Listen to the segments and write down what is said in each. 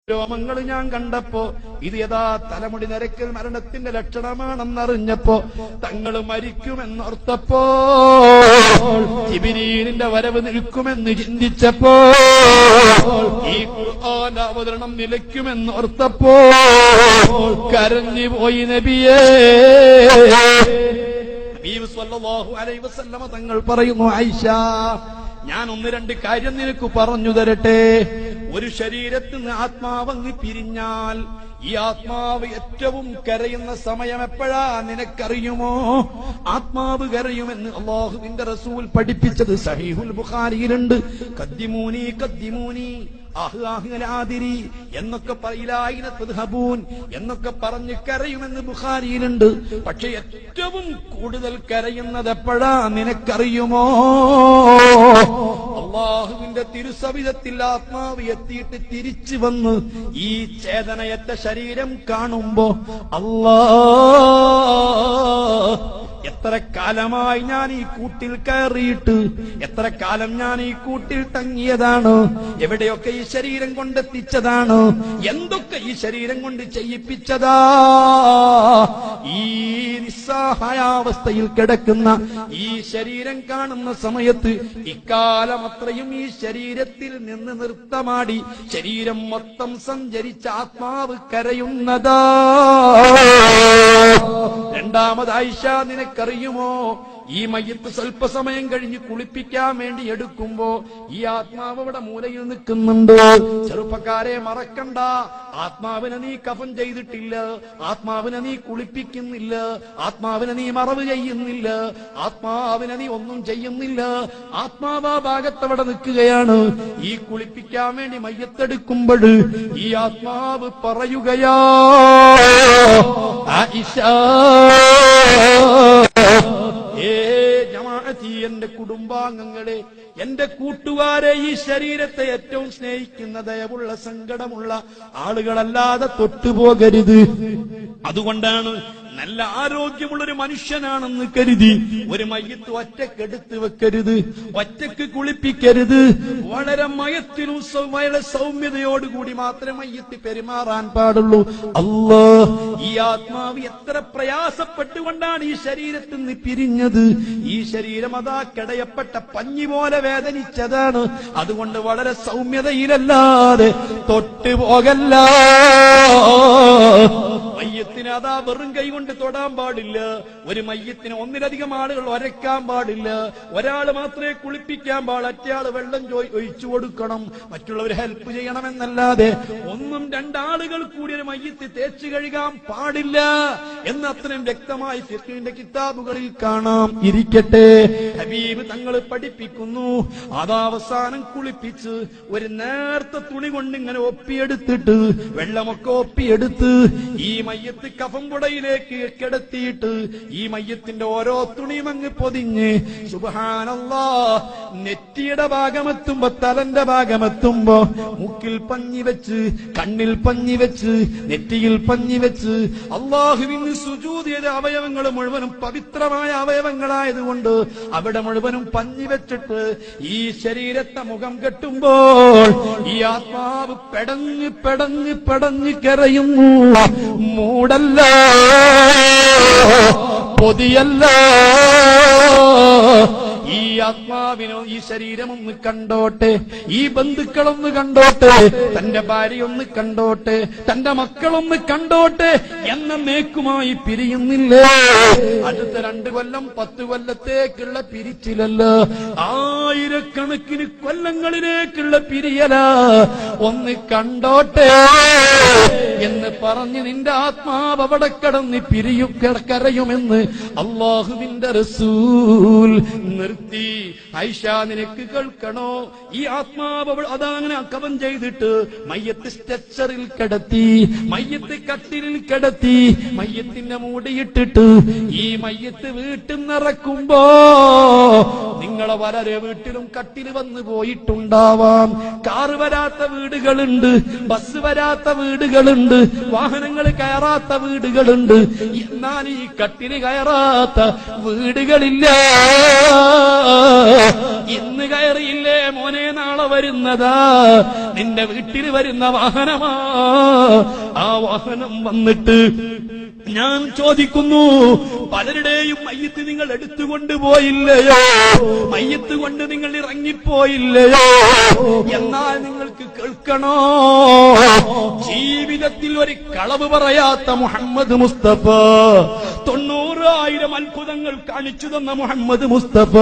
രോമങ്ങൾ ഞാൻ കണ്ടപ്പോ ഇത് യഥാ തലമുടി നരക്കൽ മരണത്തിന്റെ ലക്ഷണമാണെന്നറിഞ്ഞപ്പോ തങ്ങൾ മരിക്കുമെന്നോർത്തപ്പോ ജിബ്രീലിന്റെ വരവ് നിൽക്കുമെന്ന് ചിന്തിച്ചപ്പോ ഈ ഖുർആന്റെ അവതരണം നിലയ്ക്കുമെന്നോർത്തപ്പോ കരഞ്ഞുപോയി നബിയേ. നബി സല്ലല്ലാഹു അലൈഹി വസല്ലമ തങ്ങൾ പറയുന്നു, ആയിഷ, ഞാൻ ഒന്ന് രണ്ട് കാര്യം നിനക്ക് പറഞ്ഞു തരട്ടെ. ഒരു ശരീരത്തിൽ നിന്ന് ആത്മാവങ്ങ് പിരിഞ്ഞാൽ ഈ ആത്മാവ് ഏറ്റവും കരയുന്ന സമയം എപ്പോഴാ നിനക്കറിയുമോ? ആത്മാവ് കരയുമെന്ന് അല്ലാഹുവിന്റെ റസൂൽ പഠിപ്പിച്ചത് സഹീഹുൽ ബുഖാരിയിലുണ്ട്. ഖദ്ദിമൂനി ഖദ്ദിമൂനി ആദിരി എന്നൊക്കെ എന്നൊക്കെ പറഞ്ഞ് കരയുമെന്ന് ബുഖാരിയിലുണ്ട്. പക്ഷെ ഏറ്റവും കൂടുതൽ കരയുന്നത് എപ്പോഴാ നിനക്കറിയുമോ? അല്ലാഹുവിന്റെ തിരുസവിധത്തിൽ ആത്മാവ് എത്തിയിട്ട് തിരിച്ചു വന്ന് ഈ ചേതനയറ്റ ശരീരം കാണുമ്പോ എത്ര കാലമായി ഞാൻ ഈ കൂട്ടിൽ കയറിയിട്ട്, എത്ര കാലം ഞാൻ ഈ കൂട്ടിൽ തങ്ങിയതാണ്, എവിടെയൊക്കെ ഈ ശരീരം കൊണ്ടെത്തിച്ചതാണ്, എന്തൊക്കെ ഈ ശരീരം കൊണ്ട് ചെയ്യിപ്പിച്ചതാ. ഈ നിസ്സഹായാവസ്ഥയിൽ കിടക്കുന്ന ഈ ശരീരം കാണുന്ന സമയത്ത് ഇക്കാലം അത്രയും ഈ ശരീരത്തിൽ നിന്ന് നൃത്തമാടി ശരീരം മൊത്തം സഞ്ചരിച്ച ആത്മാവ് കരയുന്നതാ. രണ്ടാമത് ആയിഷ, നിനക്കറിയുമോ, ഈ മയ്യത്ത് സ്വല്പസമയം കഴിഞ്ഞ് കുളിപ്പിക്കാൻ വേണ്ടി എടുക്കുമ്പോ ഈ ആത്മാവ് അവിടെ മൂലയിൽ നിൽക്കുന്നുണ്ട്. ചെറുപ്പക്കാരെ മറക്കണ്ട, ആത്മാവിനെ നീ കഫൻ ചെയ്തിട്ടില്ല, ആത്മാവിനെ നീ കുളിപ്പിക്കുന്നില്ല, ആത്മാവിനെ നീ മറവ് ചെയ്യുന്നില്ല, ആത്മാവിനെ നീ ഒന്നും ചെയ്യുന്നില്ല. ആത്മാവ് ആ ഭാഗത്തവിടെ നിൽക്കുകയാണ്. ഈ കുളിപ്പിക്കാൻ വേണ്ടി മയ്യത്തെടുക്കുമ്പോൾ ഈ ആത്മാവ് പറയുകയാ, ആയിഷ, എന്റെ കുടുംബാംഗങ്ങളെ, എന്റെ കൂട്ടുകാരെ, ഈ ശരീരത്തെ ഏറ്റവും സ്നേഹിക്കുന്ന ദയവുള്ള സങ്കടമുള്ള ആളുകളല്ലാതെ തൊട്ടുപോകരുത്. അതുകൊണ്ടാണ് നല്ല ആരോഗ്യമുള്ളൊരു മനുഷ്യനാണെന്ന് കരുതി ഒരു മയ്യത്ത് ഒറ്റക്കെടുത്ത് വെക്കരുത്, ഒറ്റക്ക് കുളിപ്പിക്കരുത്. വളരെ മയത്തിനും വളരെ സൗമ്യതയോടുകൂടി മാത്രമേ മയ്യത്ത് പെരുമാറാൻ പാടുള്ളൂ. ഈ ആത്മാവ് എത്ര പ്രയാസപ്പെട്ടുകൊണ്ടാണ് ഈ ശരീരത്തിൽ നിന്ന് പിരിഞ്ഞത്. ഈ ശരീരം അതാ കിടയപ്പെട്ട പഞ്ഞി പോലെ വേദനിച്ചതാണ്. അതുകൊണ്ട് വളരെ സൗമ്യതയിലല്ലാതെ തൊട്ടുപോകല്ല. മയ്യത്തിന് അതാ വെറും കൈ കൊണ്ട് തൊടാൻ പാടില്ല. ഒരു മയ്യത്തിന് ഒന്നിലധികം ആളുകൾ ഒരക്കാൻ പാടില്ല. ഒരാൾ മാത്രമേ കുളിപ്പിക്കാൻ പാടില്ല, മറ്റേയാൾ വെള്ളം ഒഴിച്ചു കൊടുക്കണം, മറ്റുള്ളവർ ഹെൽപ്പ് ചെയ്യണമെന്നല്ലാതെ ഒന്നും രണ്ടാളുകൾ കൂടി ഒരു മയ്യത്ത് തേച്ചു കഴുകാൻ പാടില്ല എന്ന് അത്രയും വ്യക്തമായി ഫിഖ്ഹിന്റെ കിതാബുകളിൽ കാണാം. ഇരിക്കട്ടെ, ഹബീബ് തങ്ങൾ പഠിപ്പിക്കുന്നു, അതാവസാനം കുളിപ്പിച്ച് ഒരു നേർത്ത തുണി കൊണ്ട് ഇങ്ങനെ ഒപ്പിയെടുത്തിട്ട്, വെള്ളമൊക്കെ ഒപ്പിയെടുത്ത് ഈ മയ്യത്ത് കഫംപുടയിലേക്ക് കിടത്തിയിട്ട് ഈ മയ്യത്തിന്റെ ഓരോ തുണിയും അങ്ങ് പൊതിഞ്ഞ്, സുബ്ഹാനല്ലാഹ്, നെറ്റിയുടെ ഭാഗമെത്തുമ്പോ, തലന്റെ ഭാഗമെത്തുമ്പോ മൂക്കിൽ പഞ്ഞി വെച്ച്, കണ്ണിൽ പഞ്ഞി വെച്ച്, നെറ്റിയിൽ പഞ്ഞി വെച്ച്, അല്ലാഹുവിന് സുജൂദ് ചെയ്ത അവയവങ്ങൾ മുഴുവനും പവിത്രമായ അവയവങ്ങളായതുകൊണ്ട് അവിടെ മുഴുവനും പഞ്ഞി വെച്ചിട്ട് ഈ ശരീരത്തെ മുഖം കെട്ടുമ്പോൾ ഈ ആത്മാവ് പെടഞ്ഞ് പെടഞ്ഞ് പെടഞ്ഞ് കരയുന്നു. മൂടല്ല, പൊതിയല്ല. ഈ ആത്മാവിനോ ഈ ശരീരമൊന്ന് കണ്ടോട്ടെ, ഈ ബന്ധുക്കളൊന്ന് കണ്ടോട്ടെ, തന്റെ ഭാര്യയൊന്ന് കണ്ടോട്ടെ, തന്റെ മക്കളൊന്ന് കണ്ടോട്ടെ എന്ന നേക്കുമായി പിരിയുന്നില്ലേ. അടുത്ത 2 കൊല്ലം 10 കൊല്ലത്തേക്കുള്ള പിരിച്ചിലല്ല, ആയിരക്കണക്കിന് കൊല്ലങ്ങളിലേക്കുള്ള പിരിയല. ഒന്ന് കണ്ടോട്ടെ എന്ന് പറഞ്ഞ് നിന്റെ ആത്മാവ് അവിടെ കടന്ന് കരയുമെന്ന് അല്ലാഹുവിന്റെ റസൂൽ നിർത്തി. ആയിഷ, നിനക്ക് കേൾക്കണോ, ഈ ആത്മാവ് അതങ്ങനെ കവൻ ചെയ്തിട്ട് മയ്യത്ത് സ്ട്രെച്ചറിൽ കിടത്തി, മയ്യത്ത് കട്ടിലിൽ കിടത്തി, മയ്യത്തിന്റെ മൂടിയിട്ടിട്ട് ഈ മയ്യത്ത് വീട്ടിൽ നിറക്കുമ്പോ നിങ്ങളെ വളരെ വീട്ടിലും കട്ടിൽ വന്നു പോയിട്ടുണ്ടാവാം. കാറ് വരാത്ത വീടുകളുണ്ട്, ബസ് വരാത്ത വീടുകളുണ്ട്, വാഹനങ്ങൾ കയറാത്ത വീടുകളുണ്ട്. എന്നാൽ ഈ കട്ടില് കയറാത്ത വീടുകളില്ല. ഇന്ന് കയറിയില്ലേ മോനെ, നാളെ വരുന്നതാ നിന്റെ വീട്ടിൽ വരുന്ന വാഹനമാ. ആ വാഹനം വന്നിട്ട് ഞാൻ ചോദിക്കുന്നു, പലരുടെയും മയ്യത്ത് നിങ്ങൾ എടുത്തുകൊണ്ടുപോയില്ലയോ? മയ്യത്ത് കൊണ്ട് നിങ്ങൾ ഇറങ്ങിപ്പോയില്ലയോ? എന്നാൽ നിങ്ങൾക്ക് കേൾക്കണോ, ജീവിതത്തിൽ ഒരു കളവ് പറയാത്ത മുഹമ്മദ് മുസ്തഫ, 90,000 അത്ഭുതങ്ങൾ കാണിച്ചു തന്ന മുഹമ്മദ് മുസ്തഫ,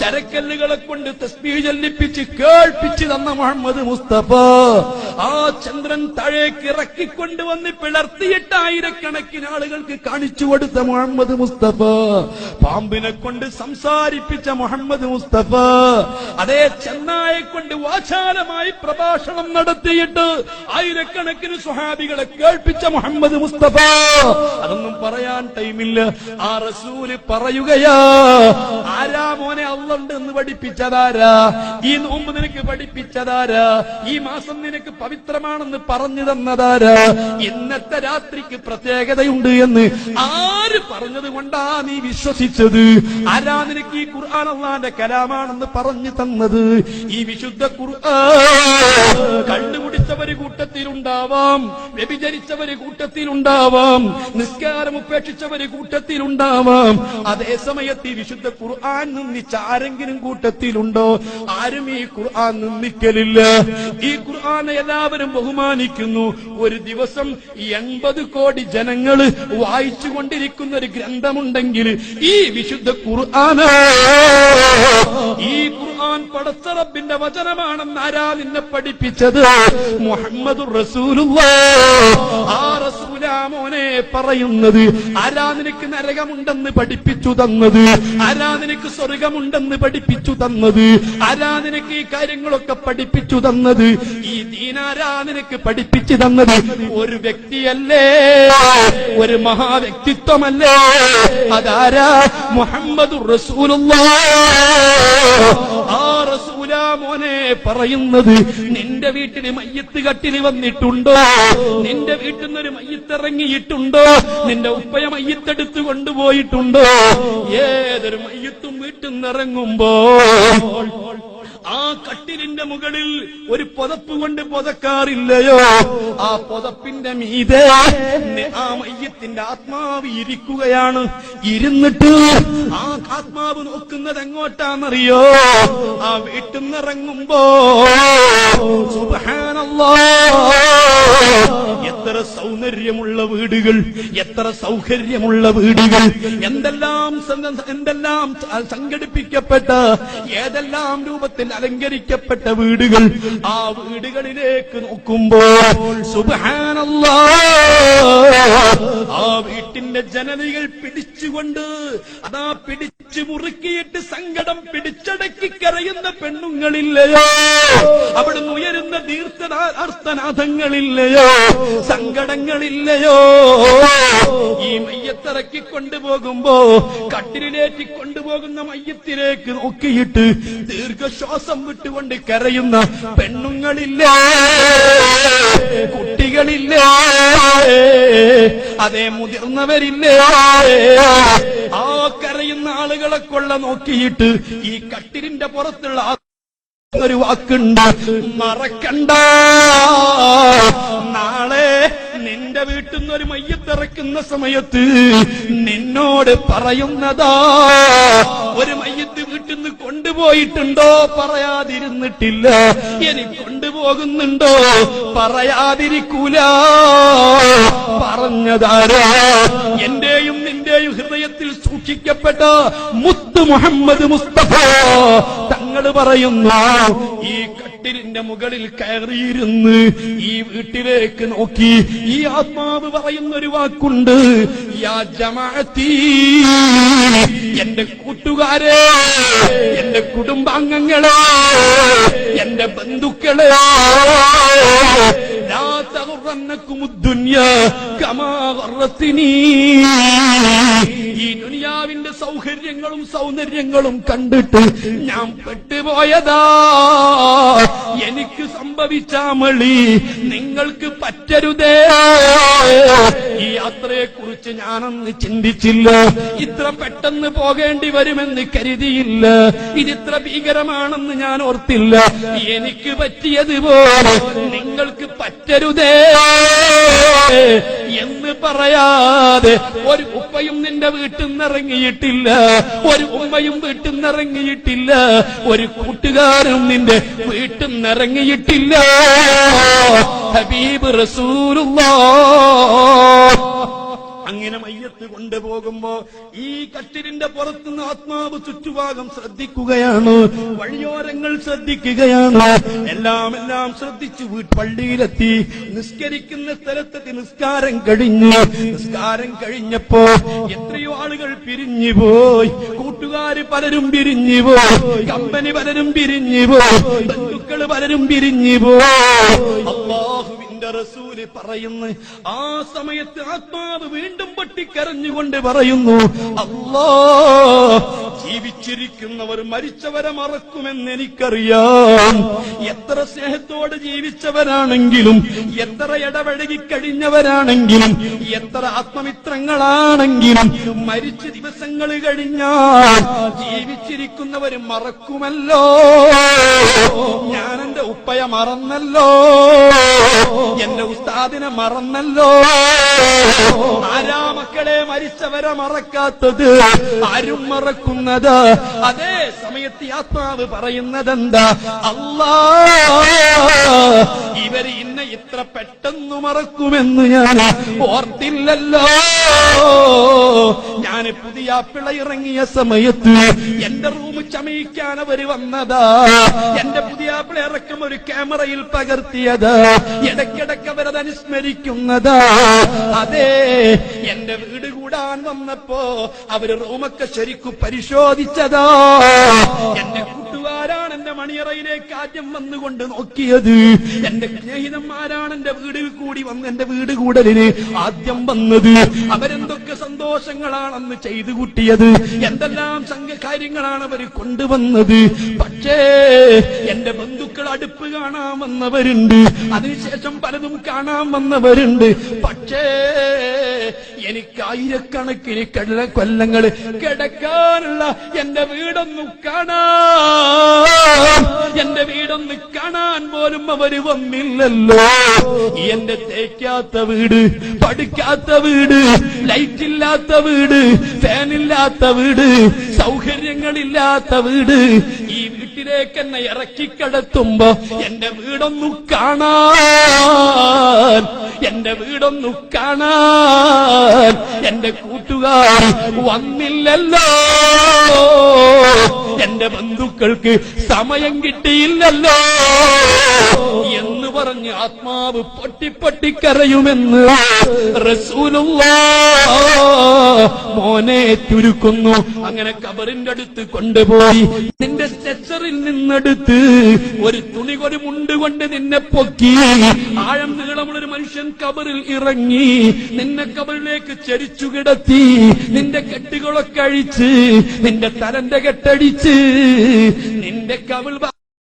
ചരക്കല്ലുകളെ കൊണ്ട് തസ്ബീഹ് ചൊല്ലിപ്പിച്ച് കേൾപ്പിച്ചു തന്ന മുഹമ്മദ് മുസ്തഫ, ആ ചന്ദ്രൻ താഴേക്ക് ഇറക്കിക്കൊണ്ടുവന്ന് പിളർത്തിയിട്ട് 1000-കണക്കിന് ആളുകൾക്ക് കാണിച്ചു കൊടുത്ത മുഹമ്മദ് മുസ്തഫ, പാമ്പിനെ കൊണ്ട് സംസാരിപ്പിച്ച മുഹമ്മദ് മുസ്തഫ, അതേ ചെന്നായെ കൊണ്ട് വാചാലമായി പ്രഭാഷണം നടത്തിയിട്ട് 1000-കണക്കിന് സ്വഹാബികളെ കേൾപ്പിച്ച മുഹമ്മദ് മുസ്തഫ. അതൊന്നും പറയാൻ ടൈമില്ല. ആ റസൂല് പറയുകയാ, ആരാ മോനെ അള്ളണ്ട് എന്ന് പഠിപ്പിച്ചതാരാ? ഈ നോമ്പ് നിനക്ക് പഠിപ്പിച്ചതാരാ? ഈ മാസം നിനക്ക് പവിത്രമാണെന്ന് പറഞ്ഞു തന്നതാരാ? ഇന്നത്തെ രാത്രിക്ക് പ്രത്യേകതയുണ്ട് എന്ന് ആര് പറഞ്ഞത് കൊണ്ടാ നീ വിശ്വസിച്ചത്? ആരാ നിനക്ക് ഈ ഖുർആൻ അല്ലാഹുവിന്റെ കലാമാണെന്ന് പറഞ്ഞു തന്നത്? ഈ വിശുദ്ധ ഖുർആൻ കണ്ടുപിടിച്ചവര് കൂട്ടത്തിലുണ്ടാവാം, വ്യഭിചരിച്ചവര് കൂട്ടത്തിലുണ്ടാവാം, നിസ്കാരം ഉപേക്ഷിച്ചവര് കൂട്ടത്തിലുണ്ടാവാം. അതേ സമയത്ത് ഈ വിശുദ്ധ ഖുർആൻ നിന്ദിച്ച ആരെങ്കിലും കൂട്ടത്തിലുണ്ടോ? ആരും ഈ ഖുർആൻ നിന്ദിക്കലില്ല. ഈ ഖുർആനെ എല്ലാവരും ബഹുമാനിക്കുന്നു. ഒരു ദിവസം 80 കോടി ജനങ്ങൾ വായിച്ചു കൊണ്ടിരിക്കുന്ന ഒരു ഗ്രന്ഥമുണ്ടെങ്കിൽ ഈ വിശുദ്ധ ഖുർആനാ. ഈ ഖുർആൻ പടച്ച റബ്ബിന്റെ വചനമാണെന്ന് ആരാ നിന്നെ പഠിപ്പിച്ചത്? മുഹമ്മദുർ റസൂലുള്ളാഹ്. ആ റസൂലാ മോനെ പറയുന്നത്. ആരാ നിനക്ക് നരകമുണ്ടെന്ന് പഠിപ്പിച്ചു തന്നത്? ആരാ നിനക്ക് സ്വർഗമുണ്ടെന്ന് പഠിപ്പിച്ചു തന്നത്? ആരാ നിനക്ക് ഈ കാര്യങ്ങളൊക്കെ പഠിപ്പിച്ചു തന്നത്? ഈ ദീനാരാ നിനക്ക് പഠിപ്പിച്ചു തന്നത്? ഒരു വ്യക്തിയല്ലേ, ഒരു മഹാവ്യക്തിത്വമല്ലേ? അതാരാ? മുഹമ്മദുർ റസൂലുള്ളാഹ്. ആ റസൂലാ മോനെ പറയുന്നത്. നിന്റെ വീട്ടിൽ മയ്യത്ത് കട്ടിൽ വന്നിട്ടുണ്ടോ? നിന്റെ വീട്ടിൽ നിന്നൊരു മയ്യത്ത് ഇറങ്ങിയിട്ടുണ്ടോ? നിന്റെ ഉപ്പയെ മയ്യത്തെടുത്ത് കൊണ്ടുപോയിട്ടുണ്ടോ? ഏതൊരു മയ്യത്തും വീട്ടിൽ നിന്നിറങ്ങുമ്പോ ആ കട്ടിലിന്റെ മുകളിൽ ഒരു പുതപ്പ് കൊണ്ട് പുതക്കാറില്ലയോ? ആ പുതപ്പിന്റെ മീതെ ആ മയ്യത്തിന്റെ ആത്മാവ് ഇരിക്കുകയാണ്. ഇരുന്നിട്ട് ആ ആത്മാവ് നോക്കുന്നത് എങ്ങോട്ടാണെന്നറിയോ? ആ വീട്ടിൽ നിന്നിറങ്ങുമ്പോ സുബ്ഹാനല്ലാഹ്, എത്ര സൗന്ദര്യമുള്ള വീടുകൾ, എത്ര സൗകര്യമുള്ള വീടുകൾ, എന്തെല്ലാം സംഘടിപ്പിക്കപ്പെട്ട, ഏതെല്ലാം രൂപത്തിൽ അലങ്കരിക്കപ്പെട്ട വീടുകൾ. ആ വീടുകളിലേക്ക് നോക്കുമ്പോൾ സുബ്ഹാനല്ലാഹ്, ആ വീട്ടിന്റെ ജനലികൾ പിടിച്ചുകൊണ്ട് അതാ പിടിച്ചു മുറുക്കിയിട്ട് സങ്കടം പിടിച്ചടക്കി കരയുന്ന പെണ്ണുങ്ങളില്ലയോ? അവിടുന്ന് ഉയരുന്ന ദീർഘനാഥങ്ങളില്ലയോ? സങ്കടങ്ങളില്ലയോ? ഈ മയ്യത്തിറക്കി കൊണ്ടുപോകുമ്പോ കട്ടിലേറ്റി കൊണ്ടുപോകുന്ന മയ്യത്തിലേക്ക് നോക്കിയിട്ട് ദീർഘശ്വാസം വിട്ടുകൊണ്ട് കരയുന്ന പെണ്ണുങ്ങളില്ലേ? കുട്ടികളില്ലേ? അതേ മുതിർന്നവരില്ലേ? ആ കരയുന്ന ആളുകളെ കൊള്ള നോക്കിയിട്ട് ഈ കട്ടിലിന്റെ പുറത്തുള്ള ഒരു വാക്കുണ്ട്, മറക്കണ്ട. നാളെ നിന്റെ വീട്ടിൽ നിന്ന് ഒരു മയ്യത്തിറക്കുന്ന സമയത്ത് നിന്നോട് പറയുന്നതാ. ഒരു മയ്യത്ത് വീട്ടിൽ നിന്ന് കൊണ്ടുപോയിട്ടുണ്ടോ? പറയാതിരുന്നിട്ടില്ല. ഇനി കൊണ്ടുപോകുന്നുണ്ടോ? പറയാതിരിക്കൂല. പറഞ്ഞതാരാ? എന്റെയും നിന്റെയും ഹൃദയത്തിൽ സൂക്ഷിക്കപ്പെട്ട മുത്ത് മുഹമ്മദ് മുസ്തഫ തങ്ങൾ പറയുന്നു. ഈ കട്ടിലിന്റെ മുകളിൽ കയറിയിരുന്ന് ഈ വീട്ടിലേക്ക് നോക്കി ഈ ആത്മാവ് പറയുന്ന ഒരു വാക്കുണ്ട്, യാ ജമാഅത്തി, എന്റെ കൂട്ടുകാരെ, എന്റെ കുടുംബാംഗങ്ങളെ, എന്റെ ബന്ധുക്കളെ, ലാ തഗറന്നകുമുദ്ദുനിയ കമാ ഗറത്തിനി. ഈ ദുനിയാവിന്റെ സൗഖ്യം സൗകര്യങ്ങളും സൗന്ദര്യങ്ങളും കണ്ടിട്ട് ഞാൻ പെട്ടുപോയതാ. എനിക്ക് സംഭവിച്ച മളി നിങ്ങൾക്ക് പറ്റരുതേ. ഈ യാത്രയെക്കുറിച്ച് ഞാനൊന്ന് ചിന്തിച്ചില്ല. ഇത്ര പെട്ടെന്ന് പോകേണ്ടി വരുമെന്ന് കരുതിയില്ല. ഇതിത്ര ഭീകരമാണെന്ന് ഞാൻ ഓർത്തില്ല. എനിക്ക് പറ്റിയതുപോലെ നിങ്ങൾക്ക് പറ്റരുതേ എന്ന് പറയാതെ ഒരു ഉപ്പയും നിന്റെ വീട്ടിൽ നിന്നിറങ്ങിയിട്ടില്ല, ഒരു ഉമ്മയും വീട്ടിൽ നിന്നിറങ്ങിയിട്ടില്ല, ഒരു കൂട്ടുകാരും നിന്റെ വീട്ടിൽ നിന്നിറങ്ങിയിട്ടില്ല. ഹബീബ് റസൂലുള്ളാഹ് അങ്ങനെ മയ്യത്ത് കൊണ്ടുപോകുമ്പോ ഈ കട്ടിലിന്റെ പുറത്തുനിന്ന് ആത്മാവ് ചുറ്റുഭാഗം ശ്രദ്ധിക്കുകയാണ്, വഴിയോരങ്ങൾ ശ്രദ്ധിക്കുകയാണ്. എല്ലാം ശ്രദ്ധിച്ചു പള്ളിയിലെത്തി. നിസ്കരിക്കുന്ന സ്ഥലത്തെത്തി. നിസ്കാരം കഴിഞ്ഞപ്പോ എത്രയോ ആളുകൾ പിരിഞ്ഞുപോയി. കൂട്ടുകാര് പലരും പിരിഞ്ഞുപോയി, കമ്പനി പലരും പിരിഞ്ഞുപോയി, ബന്ധുക്കള് പലരും പിരിഞ്ഞുപോയി. അല്ലാഹുവിന്റെ റസൂല് പറയുന്നു, ആ സമയത്ത് ആത്മാവ് വീണ്ടും പൊട്ടിക്കരഞ്ഞുകൊണ്ട് പറയുന്നു, അല്ലാഹ്, ജീവിച്ചിരിക്കുന്നവർ മരിച്ചവരെ മറക്കുമെന്ന് എനിക്കറിയാം. എത്ര സ്നേഹത്തോടെ ജീവിച്ചവരാണെങ്കിലും, എത്ര ഇടപഴകി കഴിഞ്ഞവരാണെങ്കിലും, എത്ര ആത്മമിത്രങ്ങളാണെങ്കിലും മരിച്ച ദിവസങ്ങൾ കഴിഞ്ഞാൽ ജീവിച്ചിരിക്കുന്നവർ മറക്കുമല്ലോ. ഞാൻ എന്റെ ഉപ്പയെ മറന്നല്ലോ, എന്റെ ഉസ്താദിനെ മറന്നല്ലോ. ആരാ മക്കളെ മരിച്ചവരെ മറക്കാത്തത്? ആരും മറക്കുന്നത്? അതേ സമയത്ത് ആത്മാവ് പറയുന്നതെന്താ? അല്ലാഹ്, ഇവര് ഇന്നെ ഇത്ര പെട്ടെന്ന് മറക്കുമെന്ന് ഞാൻ ഓർത്തില്ലല്ലോ. ഞാൻ പുതിയ പിള്ള ഇറങ്ങിയ സമയത്ത് എന്റെ റൂം ചമയിക്കാൻ അവര് വന്നതാ. എന്റെ പുതിയ പിള്ള ഇറക്കം ഒരു ക്യാമറയിൽ പകർത്തിയതാ. ഇടയ്ക്കിടയ്ക്ക് അവരത് അനുസ്മരിക്കുന്നതാ. അതെ, എന്റെ വീട് കൂടാൻ വന്നപ്പോ അവര് റൂമൊക്കെ ശരിക്കും പരിശോധിച്ചതാ. എന്റെ കൂട്ടുകാരാണ് എന്റെ മണിയറയിലേക്ക് ആദ്യം വന്നുകൊണ്ട് നോക്കിയത്. എന്റെ സ്നേഹിതന്മാരാണ് എന്റെ വീടിൽ കൂടി വന്ന് എന്റെ വീട് കൂടലിന് ആദ്യം വന്നത്. അവരെന്തൊക്കെ സന്തോഷങ്ങളാണെന്ന് ചെയ്തു കൂട്ടിയത്, എന്തെല്ലാം കാര്യങ്ങളാണ് അവര് കൊണ്ടുവന്നത്. പക്ഷേ എന്റെ ബന്ധുക്കൾ അടുപ്പ് കാണാൻ വന്നവരുണ്ട്, അതിനുശേഷം പലതും കാണാൻ വന്നവരുണ്ട്. പക്ഷേ എനിക്ക് ആയിരക്കണക്കിന് കൊല്ലങ്ങൾ കിടക്കാനുള്ള എന്റെ വീടൊന്നും എന്റെ വീടൊന്ന് കാണാൻ പോലും അവര് വന്നില്ലല്ലോ. എന്റെ തേക്കാത്ത വീട്, പഠിക്കാത്ത വീട്, ലൈറ്റില്ലാത്ത വീട്, ഫാനില്ലാത്ത വീട്, സൗകര്യങ്ങളില്ലാത്ത വീട്, ഈ വീട്ടിലേക്ക് എന്നെ ഇറക്കിക്കിടത്തുമ്പോ എന്റെ വീടൊന്നു കാണാൻ, എന്റെ വീടൊന്നു കാണാൻ എന്റെ കൂട്ടുകാർ വന്നില്ലല്ലോ. എന്റെ ബന്ധുക്കൾക്ക് സമയം കിട്ടിയില്ലല്ലോ എന്ന് പറഞ്ഞ് ആത്മാവ് പൊട്ടിപ്പൊട്ടിക്കരയുമെന്ന് റസൂലുള്ളാഹ് മോനെ ചുരുക്കുന്നു. അങ്ങനെ ഖബറിന്റെ അടുത്ത് കൊണ്ടുപോയി നിന്റെ സ്ട്രെച്ചറിൽ നിന്നെടുത്ത് ഒരു തുണി, ഒരു മുണ്ട് കൊണ്ട് നിന്നെ പൊക്കി ആഴം നീളമുള്ളൊരു മനുഷ്യൻ ഖബറിൽ ഇറങ്ങി നിന്നെ ഖബറിലേക്ക് ചരിച്ചു കിടത്തി. നിന്റെ കെട്ടുകളൊക്കെ അഴിച്ച്, നിന്റെ തലന്റെ കെട്ടടിച്ച്, നിന്റെ കവിൾ